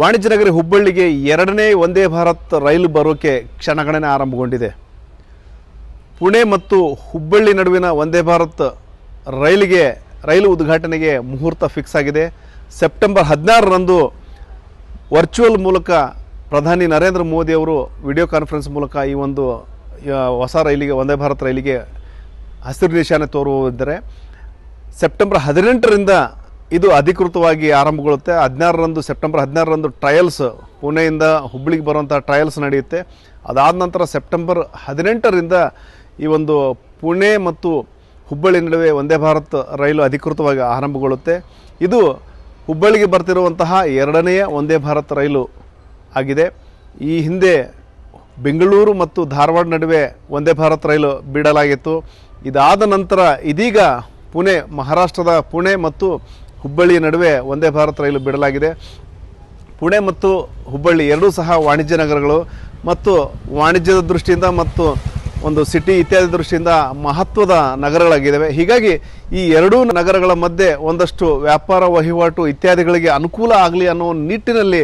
ವಾಣಿಜ್ಯ ನಗರಿ ಹುಬ್ಬಳ್ಳಿಗೆ ಎರಡನೇ ವಂದೇ ಭಾರತ್ ರೈಲು ಬರೋಕೆ ಕ್ಷಣಗಣನೆ ಆರಂಭಗೊಂಡಿದೆ. ಪುಣೆ ಮತ್ತು ಹುಬ್ಬಳ್ಳಿ ನಡುವಿನ ವಂದೇ ಭಾರತ್ ರೈಲು ಉದ್ಘಾಟನೆಗೆ ಮುಹೂರ್ತ ಫಿಕ್ಸ್ ಆಗಿದೆ. ಸೆಪ್ಟೆಂಬರ್ 16ರಂದು ವರ್ಚುವಲ್ ಮೂಲಕ ಪ್ರಧಾನಿ ನರೇಂದ್ರ ಮೋದಿ ಅವರು ವಿಡಿಯೋ ಕಾನ್ಫರೆನ್ಸ್ ಮೂಲಕ ಈ ಒಂದು ಹೊಸ ರೈಲಿಗೆ ವಂದೇ ಭಾರತ್ ರೈಲಿಗೆ ಹಸಿರು ನಿಶಾನೆ ತೋರುವುದಿದ್ದಾರೆ. ಸೆಪ್ಟೆಂಬರ್ 18ರಿಂದ ಇದು ಅಧಿಕೃತವಾಗಿ ಆರಂಭಗೊಳ್ಳುತ್ತೆ. ಸೆಪ್ಟೆಂಬರ್ 16ರಂದು ಟ್ರಯಲ್ಸ್ ಪುಣೆಯಿಂದ ಹುಬ್ಬಳ್ಳಿಗೆ ಬರುವಂಥ ಟ್ರಯಲ್ಸ್ ನಡೆಯುತ್ತೆ. ಅದಾದ ನಂತರ ಸೆಪ್ಟೆಂಬರ್ 18ರಿಂದ ಈ ಒಂದು ಪುಣೆ ಮತ್ತು ಹುಬ್ಬಳ್ಳಿ ನಡುವೆ ವಂದೇ ಭಾರತ್ ರೈಲು ಅಧಿಕೃತವಾಗಿ ಆರಂಭಗೊಳ್ಳುತ್ತೆ. ಇದು ಹುಬ್ಬಳ್ಳಿಗೆ ಬರ್ತಿರುವಂತಹ ಎರಡನೆಯ ವಂದೇ ಭಾರತ್ ರೈಲು ಆಗಿದೆ. ಈ ಹಿಂದೆ ಬೆಂಗಳೂರು ಮತ್ತು ಧಾರವಾಡ ನಡುವೆ ವಂದೇ ಭಾರತ್ ರೈಲು ಬಿಡಲಾಗಿತ್ತು. ಇದಾದ ನಂತರ ಇದೀಗ ಮಹಾರಾಷ್ಟ್ರದ ಪುಣೆ ಮತ್ತು ಹುಬ್ಬಳ್ಳಿ ನಡುವೆ ವಂದೇ ಭಾರತ್ ರೈಲು ಬಿಡಲಾಗಿದೆ. ಪುಣೆ ಮತ್ತು ಹುಬ್ಬಳ್ಳಿ ಎರಡೂ ಸಹ ವಾಣಿಜ್ಯ ನಗರಗಳು ಮತ್ತು ವಾಣಿಜ್ಯದ ದೃಷ್ಟಿಯಿಂದ ಮತ್ತು ಒಂದು ಸಿಟಿ ಇತ್ಯಾದಿ ದೃಷ್ಟಿಯಿಂದ ಮಹತ್ವದ ನಗರಗಳಾಗಿದ್ದಾವೆ. ಹೀಗಾಗಿ ಈ ಎರಡೂ ನಗರಗಳ ಮಧ್ಯೆ ಒಂದಷ್ಟು ವ್ಯಾಪಾರ ವಹಿವಾಟು ಇತ್ಯಾದಿಗಳಿಗೆ ಅನುಕೂಲ ಆಗಲಿ ಅನ್ನೋ ನಿಟ್ಟಿನಲ್ಲಿ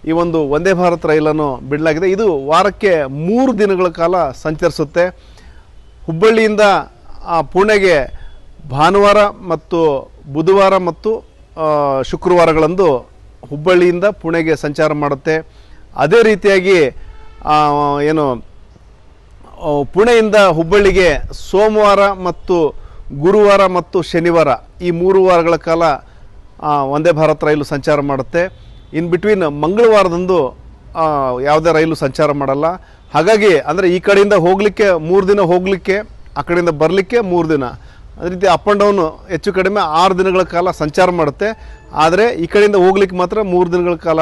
ಈ ಒಂದು ವಂದೇ ಭಾರತ್ ರೈಲನ್ನು ಬಿಡಲಾಗಿದೆ. ಇದು ವಾರಕ್ಕೆ 3 ದಿನಗಳ ಕಾಲ ಸಂಚರಿಸುತ್ತೆ. ಹುಬ್ಬಳ್ಳಿಯಿಂದ ಪುಣೆಗೆ ಭಾನುವಾರ ಮತ್ತು ಬುಧವಾರ ಮತ್ತು ಶುಕ್ರವಾರಗಳಂದು ಹುಬ್ಬಳ್ಳಿಯಿಂದ ಪುಣೆಗೆ ಸಂಚಾರ ಮಾಡುತ್ತೆ. ಅದೇ ರೀತಿಯಾಗಿ ಪುಣೆಯಿಂದ ಹುಬ್ಬಳ್ಳಿಗೆ ಸೋಮವಾರ ಮತ್ತು ಗುರುವಾರ ಮತ್ತು ಶನಿವಾರ ಈ 3 ವಾರಗಳ ಕಾಲ ವಂದೇ ಭಾರತ್ ರೈಲು ಸಂಚಾರ ಮಾಡುತ್ತೆ. ಇನ್ ಬಿಟ್ವೀನ್ ಮಂಗಳವಾರದಂದು ಯಾವುದೇ ರೈಲು ಸಂಚಾರ ಮಾಡಲ್ಲ. ಹಾಗಾಗಿ ಅಂದರೆ ಈ ಕಡೆಯಿಂದ ಹೋಗಲಿಕ್ಕೆ 3 ದಿನ ಹೋಗಲಿಕ್ಕೆ, ಆ ಕಡೆಯಿಂದ ಬರಲಿಕ್ಕೆ 3 ದಿನ, ಅದೇ ರೀತಿ ಅಪ್ ಆ್ಯಂಡ್ ಡೌನು ಹೆಚ್ಚು ಕಡಿಮೆ 6 ದಿನಗಳ ಕಾಲ ಸಂಚಾರ ಮಾಡುತ್ತೆ. ಆದರೆ ಈ ಕಡೆಯಿಂದ ಹೋಗ್ಲಿಕ್ಕೆ ಮಾತ್ರ 3 ದಿನಗಳ ಕಾಲ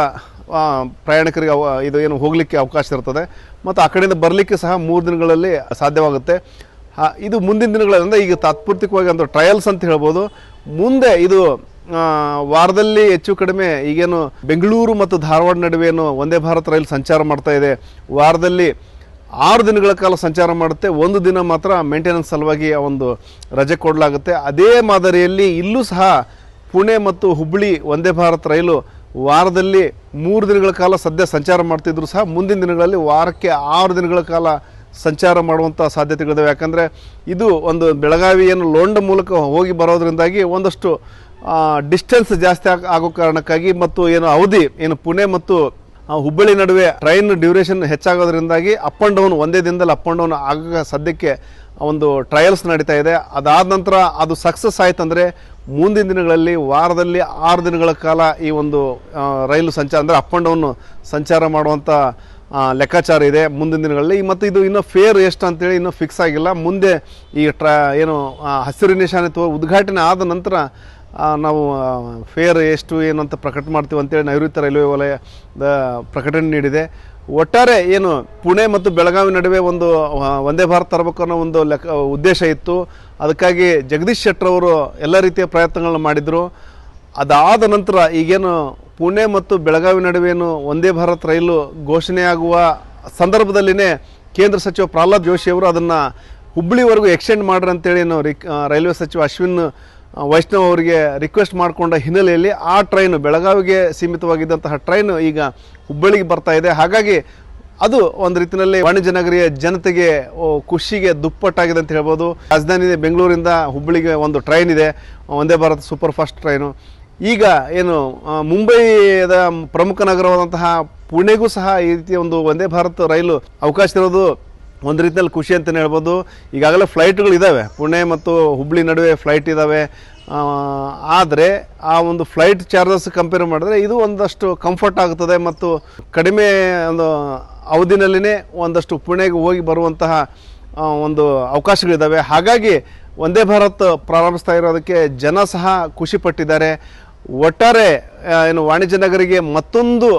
ಪ್ರಯಾಣಿಕರಿಗೆ ಹೋಗಲಿಕ್ಕೆ ಅವಕಾಶ ಇರ್ತದೆ. ಮತ್ತು ಆ ಕಡೆಯಿಂದ ಬರಲಿಕ್ಕೆ ಸಹ 3 ದಿನಗಳಲ್ಲಿ ಸಾಧ್ಯವಾಗುತ್ತೆ. ಇದು ಮುಂದಿನ ದಿನಗಳಲ್ಲಿ ಅಂದರೆ ಈಗ ತಾತ್ಪೂರ್ತಿಕವಾಗಿ ಒಂದು ಟ್ರಯಲ್ಸ್ ಅಂತ ಹೇಳ್ಬೋದು. ಮುಂದೆ ಇದು ವಾರದಲ್ಲಿ ಹೆಚ್ಚು ಕಡಿಮೆ ಈಗೇನು ಬೆಂಗಳೂರು ಮತ್ತು ಧಾರವಾಡ ನಡುವೇನು ವಂದೇ ಭಾರತ್ ರೈಲು ಸಂಚಾರ ಮಾಡ್ತಾ ಇದೆ. ವಾರದಲ್ಲಿ 6 ದಿನಗಳ ಕಾಲ ಸಂಚಾರ ಮಾಡುತ್ತೆ. 1 ದಿನ ಮಾತ್ರ ಮೇಂಟೆನೆನ್ಸ್ ಸಲುವಾಗಿ ಒಂದು ರಜೆ ಕೊಡಲಾಗುತ್ತೆ. ಅದೇ ಮಾದರಿಯಲ್ಲಿ ಇಲ್ಲೂ ಸಹ ಪುಣೆ ಮತ್ತು ಹುಬ್ಬಳ್ಳಿ ವಂದೇ ಭಾರತ್ ರೈಲು ವಾರದಲ್ಲಿ 3 ದಿನಗಳ ಕಾಲ ಸದ್ಯ ಸಂಚಾರ ಮಾಡ್ತಿದ್ರು ಸಹ ಮುಂದಿನ ದಿನಗಳಲ್ಲಿ ವಾರಕ್ಕೆ 6 ದಿನಗಳ ಕಾಲ ಸಂಚಾರ ಮಾಡುವಂಥ ಸಾಧ್ಯತೆಗಳಿದ್ದಾವೆ. ಯಾಕಂದರೆ ಇದು ಒಂದು ಬೆಳಗಾವಿ ಲೋಂಡ ಮೂಲಕ ಹೋಗಿ ಬರೋದ್ರಿಂದಾಗಿ ಒಂದಷ್ಟು ಡಿಸ್ಟೆನ್ಸ್ ಜಾಸ್ತಿ ಆಗೋ ಕಾರಣಕ್ಕಾಗಿ ಮತ್ತು ಅವಧಿ ಪುಣೆ ಮತ್ತು ಹುಬ್ಬಳ್ಳಿ ನಡುವೆ ಟ್ರೈನ್ ಡ್ಯೂರೇಷನ್ ಹೆಚ್ಚಾಗೋದ್ರಿಂದಾಗಿ ಅಪ್ ಆ್ಯಂಡ್ ಡೌನ್ ಒಂದೇ ದಿನದಲ್ಲಿ ಅಪ್ ಆ್ಯಂಡ್ ಡೌನ್ ಆಗ ಸದ್ಯಕ್ಕೆ ಒಂದು ಟ್ರಯಲ್ಸ್ ನಡೀತಾ ಇದೆ. ಅದಾದ ನಂತರ ಅದು ಸಕ್ಸಸ್ ಆಯ್ತಂದರೆ ಮುಂದಿನ ದಿನಗಳಲ್ಲಿ ವಾರದಲ್ಲಿ 6 ದಿನಗಳ ಕಾಲ ಈ ಒಂದು ರೈಲು ಸಂಚಾರ ಅಂದರೆ ಅಪ್ ಆ್ಯಂಡ್ ಡೌನ್ ಸಂಚಾರ ಮಾಡುವಂಥ ಲೆಕ್ಕಾಚಾರ ಇದೆ ಮುಂದಿನ ದಿನಗಳಲ್ಲಿ. ಮತ್ತು ಇದು ಇನ್ನೂ ಫೇರ್ ಎಷ್ಟು ಅಂತೇಳಿ ಇನ್ನೂ ಫಿಕ್ಸ್ ಆಗಿಲ್ಲ. ಮುಂದೆ ಈ ಹಸಿರು ನಿಶಾನೆ ಉದ್ಘಾಟನೆ ಆದ ನಂತರ ನಾವು ಫೇರ್ ಎಷ್ಟು ಅಂತ ಪ್ರಕಟ ಮಾಡ್ತೀವಿ ಅಂತೇಳಿ ನೈಋತ್ಯ ರೈಲ್ವೆ ವಲಯದ ಪ್ರಕಟಣೆ ನೀಡಿದೆ. ಒಟ್ಟಾರೆ ಪುಣೆ ಮತ್ತು ಬೆಳಗಾವಿ ನಡುವೆ ಒಂದು ವಂದೇ ಭಾರತ್ ತರಬೇಕು ಅನ್ನೋ ಒಂದು ಉದ್ದೇಶ ಇತ್ತು. ಅದಕ್ಕಾಗಿ ಜಗದೀಶ್ ಶೆಟ್ಟರ್ ಅವರು ಎಲ್ಲ ರೀತಿಯ ಪ್ರಯತ್ನಗಳನ್ನ ಮಾಡಿದರು. ಅದಾದ ನಂತರ ಈಗೇನು ಪುಣೆ ಮತ್ತು ಬೆಳಗಾವಿ ನಡುವೇನು ವಂದೇ ಭಾರತ್ ರೈಲು ಘೋಷಣೆಯಾಗುವ ಸಂದರ್ಭದಲ್ಲಿನೇ ಕೇಂದ್ರ ಸಚಿವ ಪ್ರಹ್ಲಾದ್ ಜೋಶಿ ಅವರು ಅದನ್ನು ಹುಬ್ಬಳ್ಳಿವರೆಗೂ ಎಕ್ಸ್ಟೆಂಡ್ ಮಾಡ್ರಿ ಅಂತೇಳಿ ರೈಲ್ವೆ ಸಚಿವ ಅಶ್ವಿನ್ ವೈಷ್ಣವ್ ಅವರಿಗೆ ರಿಕ್ವೆಸ್ಟ್ ಮಾಡಿಕೊಂಡ ಹಿನ್ನೆಲೆಯಲ್ಲಿ ಆ ಟ್ರೈನು ಬೆಳಗಾವಿಗೆ ಸೀಮಿತವಾಗಿದ್ದಂತಹ ಟ್ರೈನು ಈಗ ಹುಬ್ಬಳ್ಳಿಗೆ ಬರ್ತಾ ಇದೆ. ಹಾಗಾಗಿ ಅದು ಒಂದು ರೀತಿಯಲ್ಲಿ ವಾಣಿಜ್ಯ ನಗರಿಯ ಜನತೆಗೆ ಖುಷಿಗೆ ದುಪ್ಪಟ್ಟಾಗಿದೆ ಅಂತ ಹೇಳ್ಬೋದು. ರಾಜಧಾನಿ ಬೆಂಗಳೂರಿಂದ ಹುಬ್ಬಳ್ಳಿಗೆ ಒಂದು ಟ್ರೈನ್ ಇದೆ, Vande Bharat super fast train. ಈಗ ಮುಂಬೈದ ಪ್ರಮುಖ ನಗರವಾದಂತಹ ಪುಣೆಗೂ ಸಹ ಈ ರೀತಿಯ ಒಂದು ವಂದೇ ಭಾರತ್ ರೈಲು ಅವಕಾಶ ಇರೋದು ಒಂದು ರೀತಿಯಲ್ಲಿ ಖುಷಿ ಅಂತಲೇ ಹೇಳ್ಬೋದು. ಈಗಾಗಲೇ ಫ್ಲೈಟ್ಗಳು ಇದ್ದಾವೆ, ಪುಣೆ ಮತ್ತು ಹುಬ್ಬಳ್ಳಿ ನಡುವೆ ಫ್ಲೈಟ್ ಇದ್ದಾವೆ. ಆದರೆ ಆ ಒಂದು ಫ್ಲೈಟ್ ಚಾರ್ಜಸ್ ಕಂಪೇರ್ ಮಾಡಿದ್ರೆ ಇದು ಒಂದಷ್ಟು ಕಂಫರ್ಟ್ ಆಗ್ತದೆ ಮತ್ತು ಕಡಿಮೆ ಒಂದು ಅವಧಿನಲ್ಲಿನೇ ಒಂದಷ್ಟು ಪುಣೆಗೆ ಹೋಗಿ ಬರುವಂತಹ ಒಂದು ಅವಕಾಶಗಳಿದ್ದಾವೆ. ಹಾಗಾಗಿ ವಂದೇ ಭಾರತ್ ಪ್ರಾರಂಭಿಸ್ತಾ ಇರೋದಕ್ಕೆ ಜನ ಸಹ ಖುಷಿ ಪಟ್ಟಿದ್ದಾರೆ. ಒಟ್ಟಾರೆ ವಾಣಿಜ್ಯ ನಗರಿಗೆ ಮತ್ತೊಂದು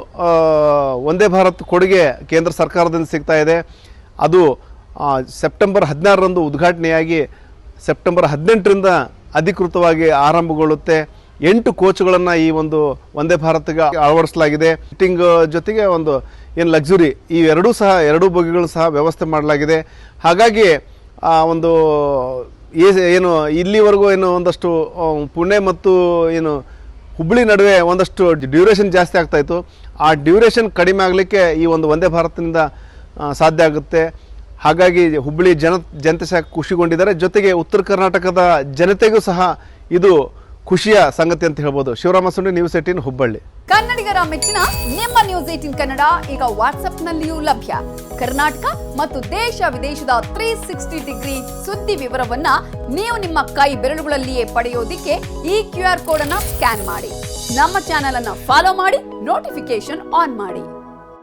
ವಂದೇ ಭಾರತ್ ಕೊಡುಗೆ ಕೇಂದ್ರ ಸರ್ಕಾರದಿಂದ ಸಿಗ್ತಾ ಇದೆ. ಅದು ಸೆಪ್ಟೆಂಬರ್ 16ರಂದು ಉದ್ಘಾಟನೆಯಾಗಿ ಸೆಪ್ಟೆಂಬರ್ 18ರಿಂದ ಅಧಿಕೃತವಾಗಿ ಆರಂಭಗೊಳ್ಳುತ್ತೆ. 8 ಕೋಚ್ಗಳನ್ನು ಈ ಒಂದು ವಂದೇ ಭಾರತ್ಗೆ ಅಳವಡಿಸಲಾಗಿದೆ. ಸಿಟ್ಟಿಂಗ್ ಜೊತೆಗೆ ಒಂದು ಲಕ್ಸುರಿ ಈ ಎರಡೂ ಬೋಗಿಗಳು ಸಹ ವ್ಯವಸ್ಥೆ ಮಾಡಲಾಗಿದೆ. ಹಾಗಾಗಿ ಒಂದು ಇಲ್ಲಿವರೆಗೂ ಒಂದಷ್ಟು ಪುಣೆ ಮತ್ತು ಹುಬ್ಬಳ್ಳಿ ನಡುವೆ ಒಂದಷ್ಟು ಡ್ಯೂರೇಷನ್ ಜಾಸ್ತಿ ಆಗ್ತಾ ಇತ್ತು. ಆ ಡ್ಯೂರೇಷನ್ ಕಡಿಮೆ ಆಗಲಿಕ್ಕೆ ಈ ಒಂದು ವಂದೇ ಭಾರತ್ನಿಂದ ಸಾಧ್ಯ ಆಗುತ್ತೆ. ಹಾಗಾಗಿ ಹುಬ್ಬಳ್ಳಿ ಜನತೆ ಸಹ ಖುಷಿಗೊಂಡಿದ್ದಾರೆ. ಜೊತೆಗೆ ಉತ್ತರ ಕರ್ನಾಟಕದ ಜನತೆಗೂ ಸಹ ಇದು ಖುಷಿಯ ಸಂಗತಿ ಅಂತ ಹೇಳ್ಬೋದು. ಶಿವರಾಮ ಸುಂಡಿ, ನ್ಯೂಸ್ 18 ಹುಬ್ಬಳ್ಳಿ. ಕನ್ನಡಿಗರ ಮೆಚ್ಚಿನ ನಿಮ್ಮ ನ್ಯೂಸ್ 18 ಕನ್ನಡ ಈಗ ವಾಟ್ಸ್ಆಪ್ನಲ್ಲಿಯೂ ಲಭ್ಯ. ಕರ್ನಾಟಕ ಮತ್ತು ದೇಶ ವಿದೇಶದ 360 ಡಿಗ್ರಿ ಸುದ್ದಿ ವಿವರವನ್ನ ನೀವು ನಿಮ್ಮ ಕೈ ಬೆರಳುಗಳಲ್ಲಿಯೇ ಪಡೆಯೋದಿಕ್ಕೆ ಈ QR ಕೋಡ್ ಅನ್ನ ಸ್ಕ್ಯಾನ್ ಮಾಡಿ. ನಮ್ಮ ಚಾನೆಲ್ ಅನ್ನ ಫಾಲೋ ಮಾಡಿ, ನೋಟಿಫಿಕೇಶನ್ ಆನ್ ಮಾಡಿ.